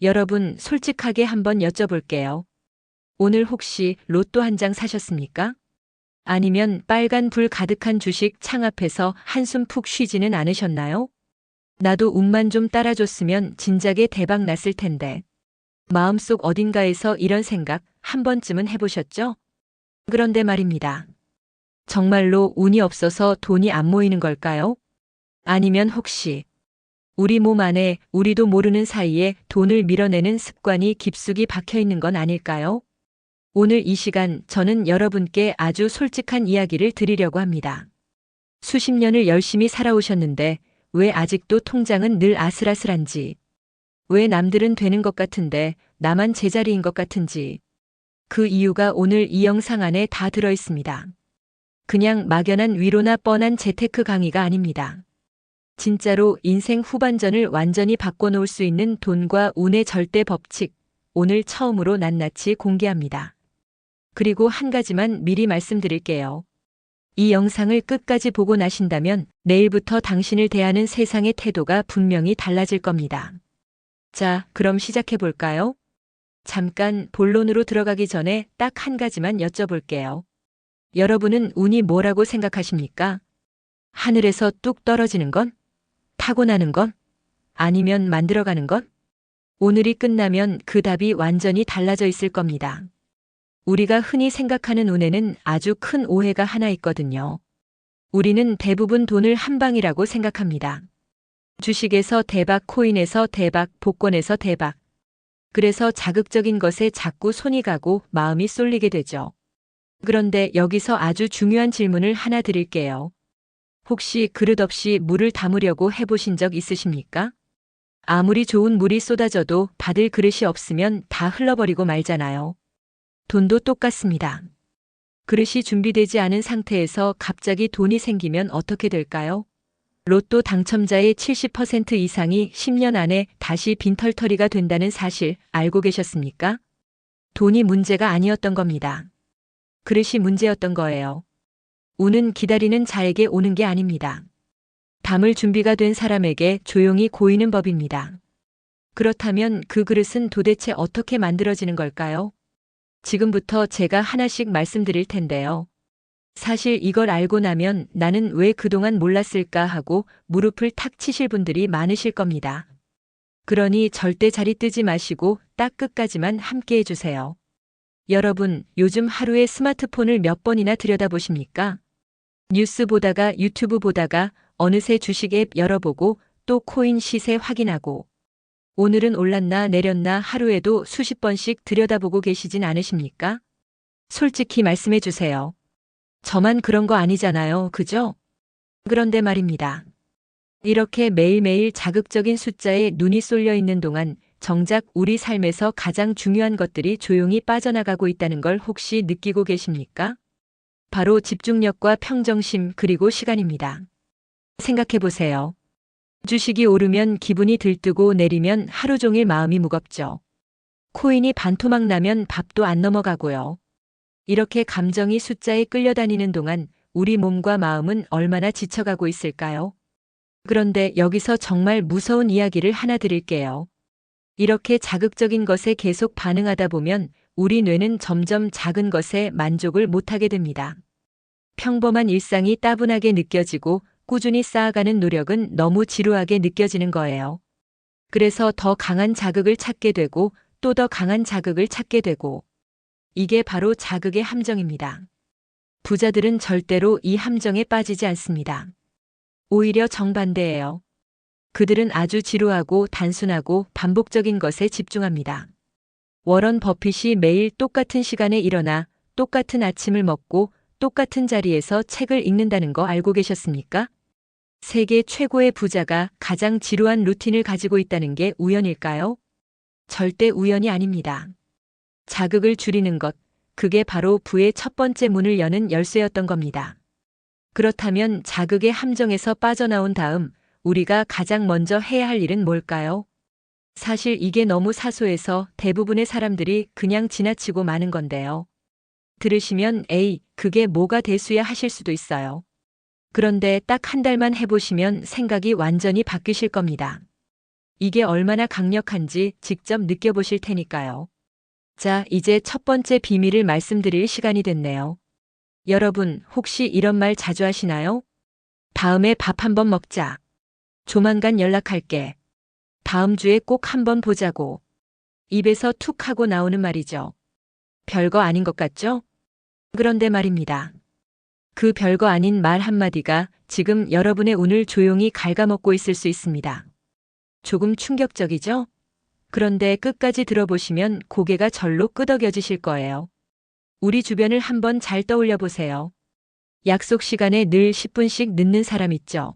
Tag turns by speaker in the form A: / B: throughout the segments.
A: 여러분, 솔직하게 한번 여쭤볼게요. 오늘 혹시 로또 한 장 사셨습니까? 아니면 빨간 불 가득한 주식 창 앞에서 한숨 푹 쉬지는 않으셨나요? 나도 운만 좀 따라줬으면 진작에 대박 났을 텐데. 마음속 어딘가에서 이런 생각 한 번쯤은 해보셨죠? 그런데 말입니다. 정말로 운이 없어서 돈이 안 모이는 걸까요? 아니면 혹시 우리 몸 안에 우리도 모르는 사이에 돈을 밀어내는 습관이 깊숙이 박혀 있는 건 아닐까요? 오늘 이 시간 저는 여러분께 아주 솔직한 이야기를 드리려고 합니다. 수십 년을 열심히 살아오셨는데 왜 아직도 통장은 늘 아슬아슬한지, 왜 남들은 되는 것 같은데 나만 제자리인 것 같은지, 그 이유가 오늘 이 영상 안에 다 들어 있습니다. 그냥 막연한 위로나 뻔한 재테크 강의가 아닙니다. 진짜로 인생 후반전을 완전히 바꿔놓을 수 있는 돈과 운의 절대 법칙, 오늘 처음으로 낱낱이 공개합니다. 그리고 한 가지만 미리 말씀드릴게요. 이 영상을 끝까지 보고 나신다면 내일부터 당신을 대하는 세상의 태도가 분명히 달라질 겁니다. 자, 그럼 시작해 볼까요? 잠깐 본론으로 들어가기 전에 딱 한 가지만 여쭤볼게요. 여러분은 운이 뭐라고 생각하십니까? 하늘에서 뚝 떨어지는 건? 타고나는 건? 아니면 만들어가는 건? 오늘이 끝나면 그 답이 완전히 달라져 있을 겁니다. 우리가 흔히 생각하는 운에는 아주 큰 오해가 하나 있거든요. 우리는 대부분 돈을 한 방이라고 생각합니다. 주식에서 대박, 코인에서 대박, 복권에서 대박. 그래서 자극적인 것에 자꾸 손이 가고 마음이 쏠리게 되죠. 그런데 여기서 아주 중요한 질문을 하나 드릴게요. 혹시 그릇 없이 물을 담으려고 해보신 적 있으십니까? 아무리 좋은 물이 쏟아져도 받을 그릇이 없으면 다 흘러버리고 말잖아요. 돈도 똑같습니다. 그릇이 준비되지 않은 상태에서 갑자기 돈이 생기면 어떻게 될까요? 로또 당첨자의 70% 이상이 10년 안에 다시 빈털터리가 된다는 사실 알고 계셨습니까? 돈이 문제가 아니었던 겁니다. 그릇이 문제였던 거예요. 운은 기다리는 자에게 오는 게 아닙니다. 담을 준비가 된 사람에게 조용히 고이는 법입니다. 그렇다면 그 그릇은 도대체 어떻게 만들어지는 걸까요? 지금부터 제가 하나씩 말씀드릴 텐데요. 사실 이걸 알고 나면 나는 왜 그동안 몰랐을까 하고 무릎을 탁 치실 분들이 많으실 겁니다. 그러니 절대 자리 뜨지 마시고 딱 끝까지만 함께 해주세요. 여러분, 요즘 하루에 스마트폰을 몇 번이나 들여다보십니까? 뉴스 보다가 유튜브 보다가 어느새 주식 앱 열어보고 또 코인 시세 확인하고 오늘은 올랐나 내렸나 하루에도 수십 번씩 들여다보고 계시진 않으십니까? 솔직히 말씀해 주세요. 저만 그런 거 아니잖아요, 그죠? 그런데 말입니다. 이렇게 매일매일 자극적인 숫자에 눈이 쏠려 있는 동안 정작 우리 삶에서 가장 중요한 것들이 조용히 빠져나가고 있다는 걸 혹시 느끼고 계십니까? 바로 집중력과 평정심 그리고 시간입니다. 생각해 보세요. 주식이 오르면 기분이 들뜨고 내리면 하루 종일 마음이 무겁죠. 코인이 반토막 나면 밥도 안 넘어가고요. 이렇게 감정이 숫자에 끌려다니는 동안 우리 몸과 마음은 얼마나 지쳐가고 있을까요? 그런데 여기서 정말 무서운 이야기를 하나 드릴게요. 이렇게 자극적인 것에 계속 반응하다 보면 우리 뇌는 점점 작은 것에 만족을 못하게 됩니다. 평범한 일상이 따분하게 느껴지고 꾸준히 쌓아가는 노력은 너무 지루하게 느껴지는 거예요. 그래서 더 강한 자극을 찾게 되고 또 더 강한 자극을 찾게 되고 이게 바로 자극의 함정입니다. 부자들은 절대로 이 함정에 빠지지 않습니다. 오히려 정반대예요. 그들은 아주 지루하고 단순하고 반복적인 것에 집중합니다. 워런 버핏이 매일 똑같은 시간에 일어나 똑같은 아침을 먹고 똑같은 자리에서 책을 읽는다는 거 알고 계셨습니까? 세계 최고의 부자가 가장 지루한 루틴을 가지고 있다는 게 우연일까요? 절대 우연이 아닙니다. 자극을 줄이는 것, 그게 바로 부의 첫 번째 문을 여는 열쇠였던 겁니다. 그렇다면 자극의 함정에서 빠져나온 다음 우리가 가장 먼저 해야 할 일은 뭘까요? 사실 이게 너무 사소해서 대부분의 사람들이 그냥 지나치고 마는 건데요. 들으시면 에이, 그게 뭐가 대수야 하실 수도 있어요. 그런데 딱 한 달만 해보시면 생각이 완전히 바뀌실 겁니다. 이게 얼마나 강력한지 직접 느껴보실 테니까요. 자, 이제 첫 번째 비밀을 말씀드릴 시간이 됐네요. 여러분, 혹시 이런 말 자주 하시나요? 다음에 밥 한번 먹자. 조만간 연락할게. 다음 주에 꼭 한번 보자고. 입에서 툭 하고 나오는 말이죠. 별거 아닌 것 같죠? 그런데 말입니다. 그 별거 아닌 말 한마디가 지금 여러분의 운을 조용히 갉아먹고 있을 수 있습니다. 조금 충격적이죠? 그런데 끝까지 들어보시면 고개가 절로 끄덕여지실 거예요. 우리 주변을 한번 잘 떠올려 보세요. 약속 시간에 늘 10분씩 늦는 사람 있죠?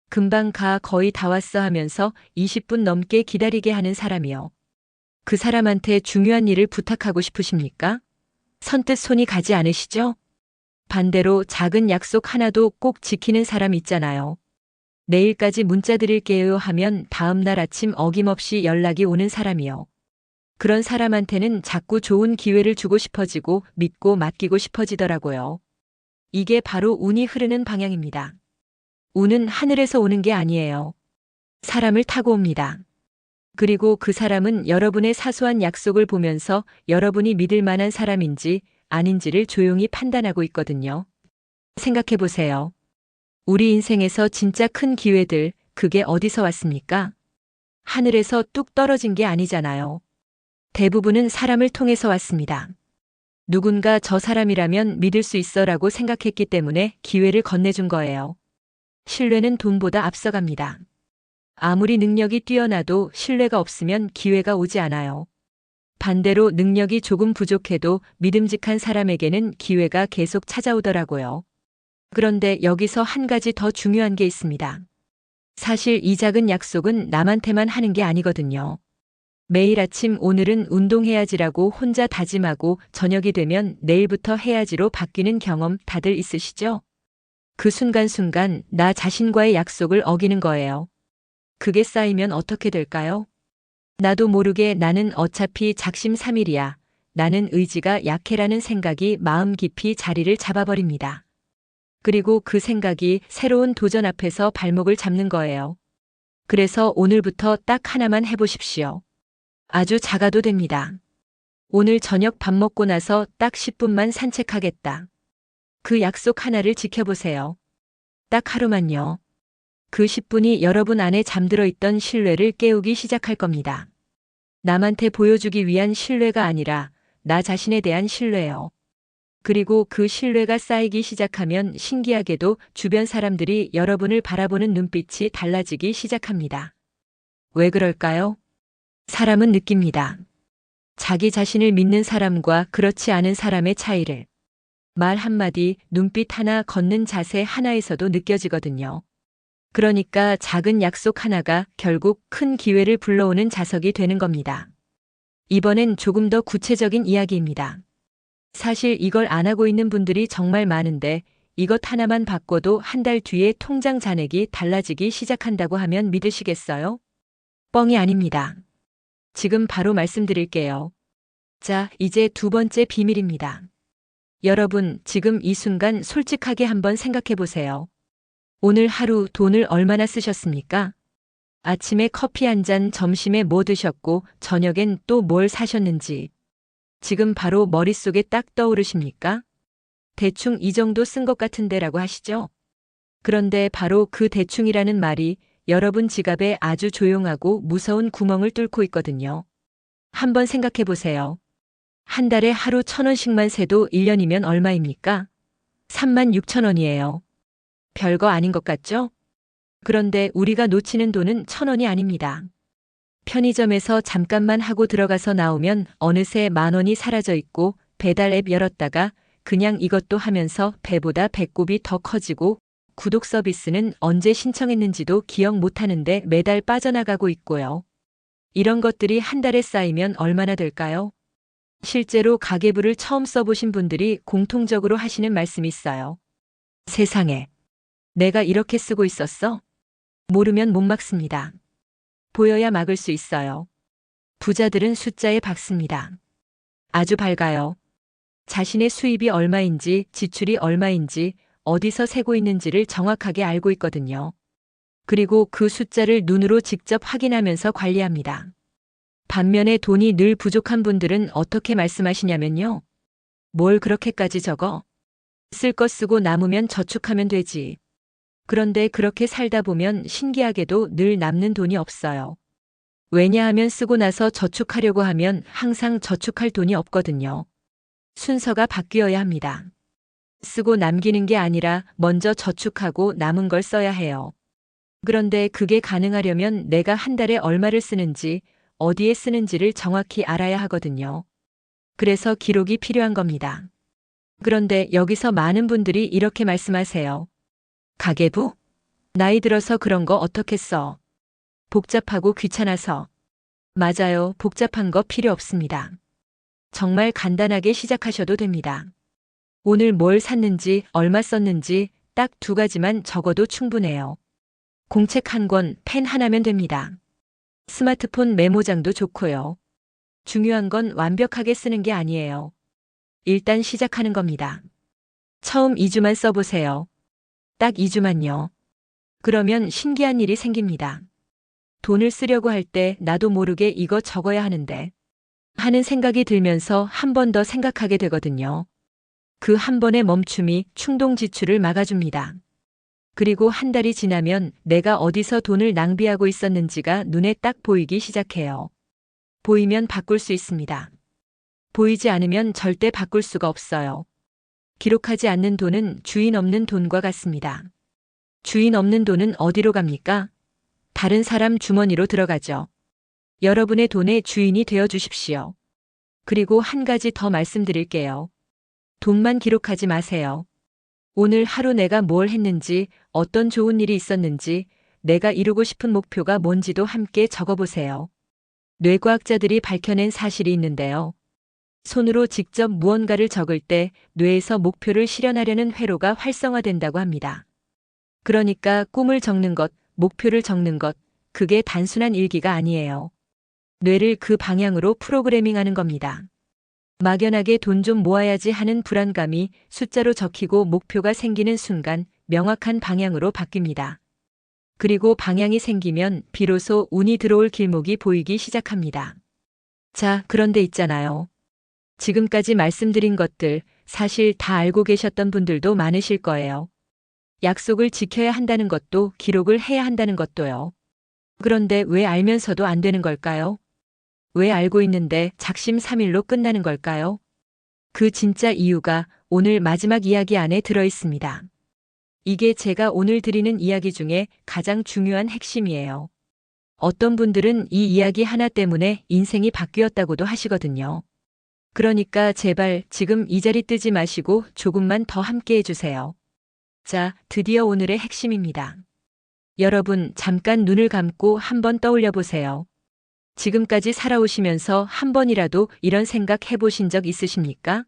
A: 금방 가, 거의 다 왔어 하면서 20분 넘게 기다리게 하는 사람이요. 그 사람한테 중요한 일을 부탁하고 싶으십니까? 선뜻 손이 가지 않으시죠? 반대로 작은 약속 하나도 꼭 지키는 사람 있잖아요. 내일까지 문자 드릴게요 하면 다음 날 아침 어김없이 연락이 오는 사람이요. 그런 사람한테는 자꾸 좋은 기회를 주고 싶어지고 믿고 맡기고 싶어지더라고요. 이게 바로 운이 흐르는 방향입니다. 운은 하늘에서 오는 게 아니에요. 사람을 타고 옵니다. 그리고 그 사람은 여러분의 사소한 약속을 보면서 여러분이 믿을 만한 사람인지 아닌지를 조용히 판단하고 있거든요. 생각해 보세요. 우리 인생에서 진짜 큰 기회들, 그게 어디서 왔습니까? 하늘에서 뚝 떨어진 게 아니잖아요. 대부분은 사람을 통해서 왔습니다. 누군가 저 사람이라면 믿을 수 있어라고 생각했기 때문에 기회를 건네준 거예요. 신뢰는 돈보다 앞서갑니다. 아무리 능력이 뛰어나도 신뢰가 없으면 기회가 오지 않아요. 반대로 능력이 조금 부족해도 믿음직한 사람에게는 기회가 계속 찾아오더라고요. 그런데 여기서 한 가지 더 중요한 게 있습니다. 사실 이 작은 약속은 남한테만 하는 게 아니거든요. 매일 아침 오늘은 운동해야지라고 혼자 다짐하고 저녁이 되면 내일부터 해야지로 바뀌는 경험 다들 있으시죠? 그 순간순간 나 자신과의 약속을 어기는 거예요. 그게 쌓이면 어떻게 될까요? 나도 모르게 나는 어차피 작심삼일이야. 나는 의지가 약해라는 생각이 마음 깊이 자리를 잡아버립니다. 그리고 그 생각이 새로운 도전 앞에서 발목을 잡는 거예요. 그래서 오늘부터 딱 하나만 해보십시오. 아주 작아도 됩니다. 오늘 저녁 밥 먹고 나서 딱 10분만 산책하겠다. 그 약속 하나를 지켜보세요. 딱 하루만요. 그 10분이 여러분 안에 잠들어 있던 신뢰를 깨우기 시작할 겁니다. 남한테 보여주기 위한 신뢰가 아니라 나 자신에 대한 신뢰요. 그리고 그 신뢰가 쌓이기 시작하면 신기하게도 주변 사람들이 여러분을 바라보는 눈빛이 달라지기 시작합니다. 왜 그럴까요? 사람은 느낍니다. 자기 자신을 믿는 사람과 그렇지 않은 사람의 차이를. 말 한마디, 눈빛 하나, 걷는 자세 하나에서도 느껴지거든요. 그러니까 작은 약속 하나가 결국 큰 기회를 불러오는 자석이 되는 겁니다. 이번엔 조금 더 구체적인 이야기입니다. 사실 이걸 안 하고 있는 분들이 정말 많은데 이것 하나만 바꿔도 한 달 뒤에 통장 잔액이 달라지기 시작한다고 하면 믿으시겠어요? 뻥이 아닙니다. 지금 바로 말씀드릴게요. 자, 이제 두 번째 비밀입니다. 여러분, 지금 이 순간 솔직하게 한번 생각해 보세요. 오늘 하루 돈을 얼마나 쓰셨습니까? 아침에 커피 한 잔, 점심에 뭐 드셨고, 저녁엔 또 뭘 사셨는지. 지금 바로 머릿속에 딱 떠오르십니까? 대충 이 정도 쓴 것 같은데라고 하시죠? 그런데 바로 그 대충이라는 말이 여러분 지갑에 아주 조용하고 무서운 구멍을 뚫고 있거든요. 한번 생각해 보세요. 한 달에 하루 1,000원씩만 세도 1년이면 얼마입니까? 36,000원이에요. 별거 아닌 것 같죠? 그런데 우리가 놓치는 돈은 1,000원이 아닙니다. 편의점에서 잠깐만 하고 들어가서 나오면 어느새 10,000원이 사라져 있고 배달 앱 열었다가 그냥 이것도 하면서 배보다 배꼽이 더 커지고 구독 서비스는 언제 신청했는지도 기억 못하는데 매달 빠져나가고 있고요. 이런 것들이 한 달에 쌓이면 얼마나 될까요? 실제로 가계부를 처음 써보신 분들이 공통적으로 하시는 말씀이 있어요. 세상에, 내가 이렇게 쓰고 있었어? 모르면 못 막습니다. 보여야 막을 수 있어요. 부자들은 숫자에 박습니다. 아주 밝아요. 자신의 수입이 얼마인지, 지출이 얼마인지, 어디서 세고 있는지를 정확하게 알고 있거든요. 그리고 그 숫자를 눈으로 직접 확인하면서 관리합니다. 반면에 돈이 늘 부족한 분들은 어떻게 말씀하시냐면요. 뭘 그렇게까지 적어? 쓸 거 쓰고 남으면 저축하면 되지. 그런데 그렇게 살다 보면 신기하게도 늘 남는 돈이 없어요. 왜냐하면 쓰고 나서 저축하려고 하면 항상 저축할 돈이 없거든요. 순서가 바뀌어야 합니다. 쓰고 남기는 게 아니라 먼저 저축하고 남은 걸 써야 해요. 그런데 그게 가능하려면 내가 한 달에 얼마를 쓰는지, 어디에 쓰는지를 정확히 알아야 하거든요. 그래서 기록이 필요한 겁니다. 그런데 여기서 많은 분들이 이렇게 말씀하세요. 가계부? 나이 들어서 그런 거 어떻게 써? 복잡하고 귀찮아서. 맞아요. 복잡한 거 필요 없습니다. 정말 간단하게 시작하셔도 됩니다. 오늘 뭘 샀는지, 얼마 썼는지 딱 2가지만 적어도 충분해요. 공책 한 권, 펜 하나면 됩니다. 스마트폰 메모장도 좋고요. 중요한 건 완벽하게 쓰는 게 아니에요. 일단 시작하는 겁니다. 처음 2주만 써보세요. 딱 2주만요. 그러면 신기한 일이 생깁니다. 돈을 쓰려고 할 때 나도 모르게 이거 적어야 하는데 하는 생각이 들면서 한 번 더 생각하게 되거든요. 그 한 번의 멈춤이 충동 지출을 막아줍니다. 그리고 한 달이 지나면 내가 어디서 돈을 낭비하고 있었는지가 눈에 딱 보이기 시작해요. 보이면 바꿀 수 있습니다. 보이지 않으면 절대 바꿀 수가 없어요. 기록하지 않는 돈은 주인 없는 돈과 같습니다. 주인 없는 돈은 어디로 갑니까? 다른 사람 주머니로 들어가죠. 여러분의 돈의 주인이 되어 주십시오. 그리고 한 가지 더 말씀드릴게요. 돈만 기록하지 마세요. 오늘 하루 내가 뭘 했는지, 어떤 좋은 일이 있었는지, 내가 이루고 싶은 목표가 뭔지도 함께 적어보세요. 뇌과학자들이 밝혀낸 사실이 있는데요. 손으로 직접 무언가를 적을 때 뇌에서 목표를 실현하려는 회로가 활성화된다고 합니다. 그러니까 꿈을 적는 것, 목표를 적는 것, 그게 단순한 일기가 아니에요. 뇌를 그 방향으로 프로그래밍하는 겁니다. 막연하게 돈 좀 모아야지 하는 불안감이 숫자로 적히고 목표가 생기는 순간 명확한 방향으로 바뀝니다. 그리고 방향이 생기면 비로소 운이 들어올 길목이 보이기 시작합니다. 자, 그런데 있잖아요. 지금까지 말씀드린 것들 사실 다 알고 계셨던 분들도 많으실 거예요. 약속을 지켜야 한다는 것도 기록을 해야 한다는 것도요. 그런데 왜 알면서도 안 되는 걸까요? 왜 알고 있는데 작심삼일로 끝나는 걸까요? 그 진짜 이유가 오늘 마지막 이야기 안에 들어 있습니다. 이게 제가 오늘 드리는 이야기 중에 가장 중요한 핵심이에요. 어떤 분들은 이 이야기 하나 때문에 인생이 바뀌었다고도 하시거든요. 그러니까 제발 지금 이 자리 뜨지 마시고 조금만 더 함께 해주세요. 자, 드디어 오늘의 핵심입니다. 여러분, 잠깐 눈을 감고 한번 떠올려 보세요. 지금까지 살아오시면서 한 번이라도 이런 생각 해보신 적 있으십니까?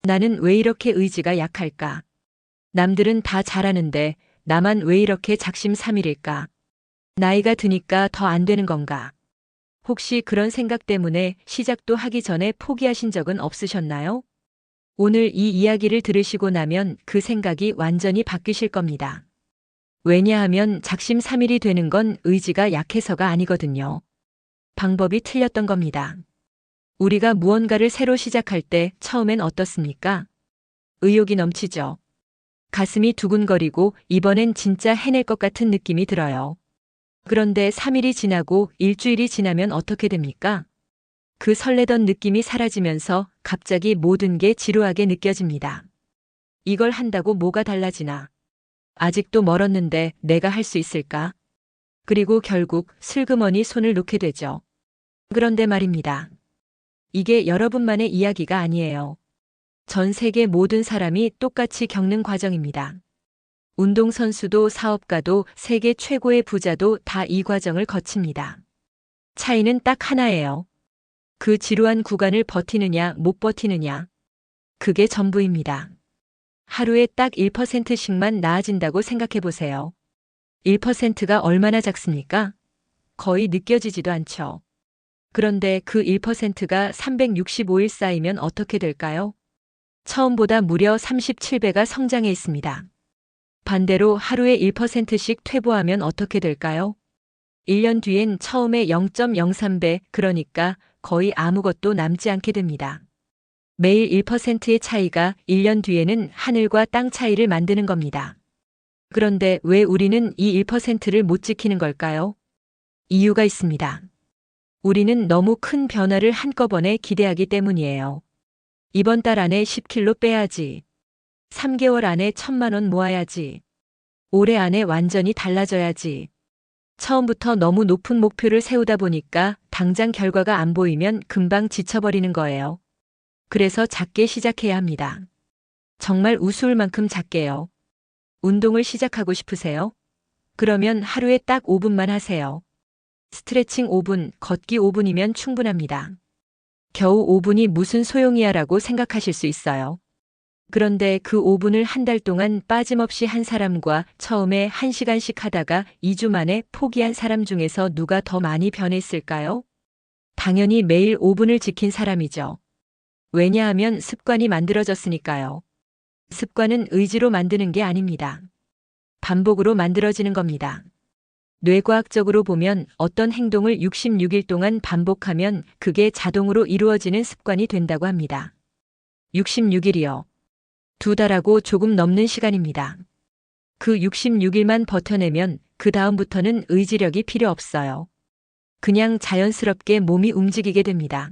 A: 나는 왜 이렇게 의지가 약할까? 남들은 다 잘하는데 나만 왜 이렇게 작심삼일일까? 나이가 드니까 더 안 되는 건가? 혹시 그런 생각 때문에 시작도 하기 전에 포기하신 적은 없으셨나요? 오늘 이 이야기를 들으시고 나면 그 생각이 완전히 바뀌실 겁니다. 왜냐하면 작심삼일이 되는 건 의지가 약해서가 아니거든요. 방법이 틀렸던 겁니다. 우리가 무언가를 새로 시작할 때 처음엔 어떻습니까? 의욕이 넘치죠. 가슴이 두근거리고 이번엔 진짜 해낼 것 같은 느낌이 들어요. 그런데 3일이 지나고 일주일이 지나면 어떻게 됩니까? 그 설레던 느낌이 사라지면서 갑자기 모든 게 지루하게 느껴집니다. 이걸 한다고 뭐가 달라지나? 아직도 멀었는데 내가 할 수 있을까? 그리고 결국 슬그머니 손을 놓게 되죠. 그런데 말입니다. 이게 여러분만의 이야기가 아니에요. 전 세계 모든 사람이 똑같이 겪는 과정입니다. 운동선수도 사업가도 세계 최고의 부자도 다 이 과정을 거칩니다. 차이는 딱 하나예요. 그 지루한 구간을 버티느냐 못 버티느냐. 그게 전부입니다. 하루에 딱 1%씩만 나아진다고 생각해 보세요. 1%가 얼마나 작습니까? 거의 느껴지지도 않죠. 그런데 그 1%가 365일 쌓이면 어떻게 될까요? 처음보다 무려 37배가 성장해 있습니다. 반대로 하루에 1%씩 퇴보하면 어떻게 될까요? 1년 뒤엔 처음에 0.03배, 그러니까 거의 아무것도 남지 않게 됩니다. 매일 1%의 차이가 1년 뒤에는 하늘과 땅 차이를 만드는 겁니다. 그런데 왜 우리는 이 1%를 못 지키는 걸까요? 이유가 있습니다. 우리는 너무 큰 변화를 한꺼번에 기대하기 때문이에요. 이번 달 안에 10kg 빼야지. 3개월 안에 1,000만 원 모아야지. 올해 안에 완전히 달라져야지. 처음부터 너무 높은 목표를 세우다 보니까 당장 결과가 안 보이면 금방 지쳐버리는 거예요. 그래서 작게 시작해야 합니다. 정말 우스울 만큼 작게요. 운동을 시작하고 싶으세요? 그러면 하루에 딱 5분만 하세요. 스트레칭 5분, 걷기 5분이면 충분합니다. 겨우 5분이 무슨 소용이야 라고 생각하실 수 있어요. 그런데 그 5분을 한 달 동안 빠짐없이 한 사람과 처음에 1시간씩 하다가 2주 만에 포기한 사람 중에서 누가 더 많이 변했을까요? 당연히 매일 5분을 지킨 사람이죠. 왜냐하면 습관이 만들어졌으니까요. 습관은 의지로 만드는 게 아닙니다. 반복으로 만들어지는 겁니다. 뇌과학적으로 보면 어떤 행동을 66일 동안 반복하면 그게 자동으로 이루어지는 습관이 된다고 합니다. 66일이요. 2달하고 조금 넘는 시간입니다. 그 66일만 버텨내면 그 다음부터는 의지력이 필요 없어요. 그냥 자연스럽게 몸이 움직이게 됩니다.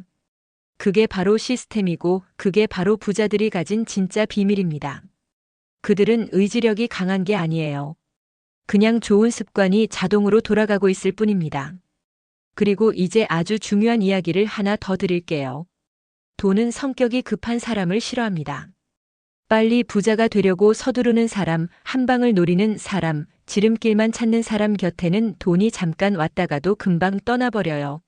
A: 그게 바로 시스템이고 그게 바로 부자들이 가진 진짜 비밀입니다. 그들은 의지력이 강한 게 아니에요. 그냥 좋은 습관이 자동으로 돌아가고 있을 뿐입니다. 그리고 이제 아주 중요한 이야기를 하나 더 드릴게요. 돈은 성격이 급한 사람을 싫어합니다. 빨리 부자가 되려고 서두르는 사람, 한 방을 노리는 사람, 지름길만 찾는 사람 곁에는 돈이 잠깐 왔다가도 금방 떠나버려요.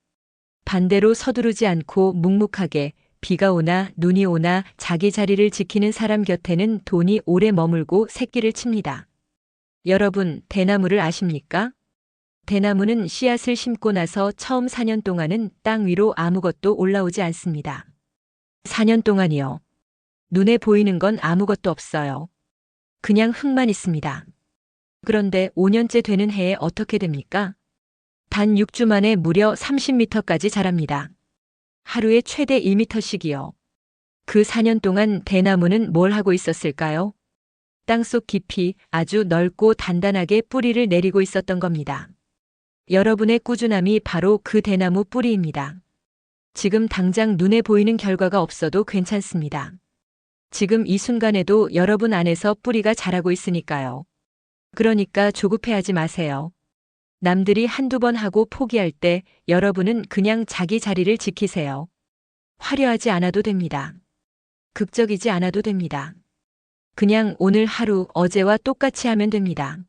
A: 반대로 서두르지 않고 묵묵하게 비가 오나 눈이 오나 자기 자리를 지키는 사람 곁에는 돈이 오래 머물고 새끼를 칩니다. 여러분, 대나무를 아십니까? 대나무는 씨앗을 심고 나서 처음 4년 동안은 땅 위로 아무것도 올라오지 않습니다. 4년 동안이요. 눈에 보이는 건 아무것도 없어요. 그냥 흙만 있습니다. 그런데 5년째 되는 해에 어떻게 됩니까? 단 6주 만에 무려 30m까지 자랍니다. 하루에 최대 1m씩이요. 그 4년 동안 대나무는 뭘 하고 있었을까요? 땅속 깊이 아주 넓고 단단하게 뿌리를 내리고 있었던 겁니다. 여러분의 꾸준함이 바로 그 대나무 뿌리입니다. 지금 당장 눈에 보이는 결과가 없어도 괜찮습니다. 지금 이 순간에도 여러분 안에서 뿌리가 자라고 있으니까요. 그러니까 조급해하지 마세요. 남들이 한두 번 하고 포기할 때 여러분은 그냥 자기 자리를 지키세요. 화려하지 않아도 됩니다. 극적이지 않아도 됩니다. 그냥 오늘 하루 어제와 똑같이 하면 됩니다.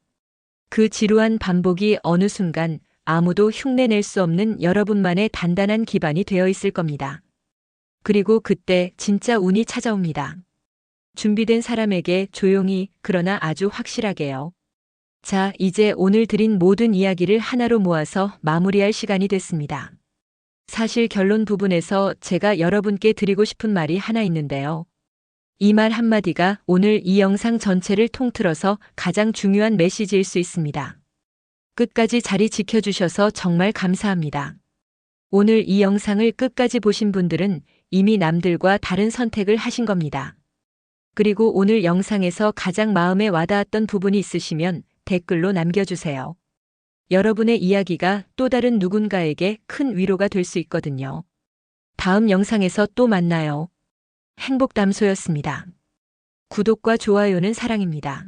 A: 그 지루한 반복이 어느 순간 아무도 흉내낼 수 없는 여러분만의 단단한 기반이 되어 있을 겁니다. 그리고 그때 진짜 운이 찾아옵니다. 준비된 사람에게 조용히 그러나 아주 확실하게요. 자, 이제 오늘 드린 모든 이야기를 하나로 모아서 마무리할 시간이 됐습니다. 사실 결론 부분에서 제가 여러분께 드리고 싶은 말이 하나 있는데요. 이 말 한마디가 오늘 이 영상 전체를 통틀어서 가장 중요한 메시지일 수 있습니다. 끝까지 자리 지켜주셔서 정말 감사합니다. 오늘 이 영상을 끝까지 보신 분들은 이미 남들과 다른 선택을 하신 겁니다. 그리고 오늘 영상에서 가장 마음에 와닿았던 부분이 있으시면 댓글로 남겨주세요. 여러분의 이야기가 또 다른 누군가에게 큰 위로가 될 수 있거든요. 다음 영상에서 또 만나요. 행복담소였습니다. 구독과 좋아요는 사랑입니다.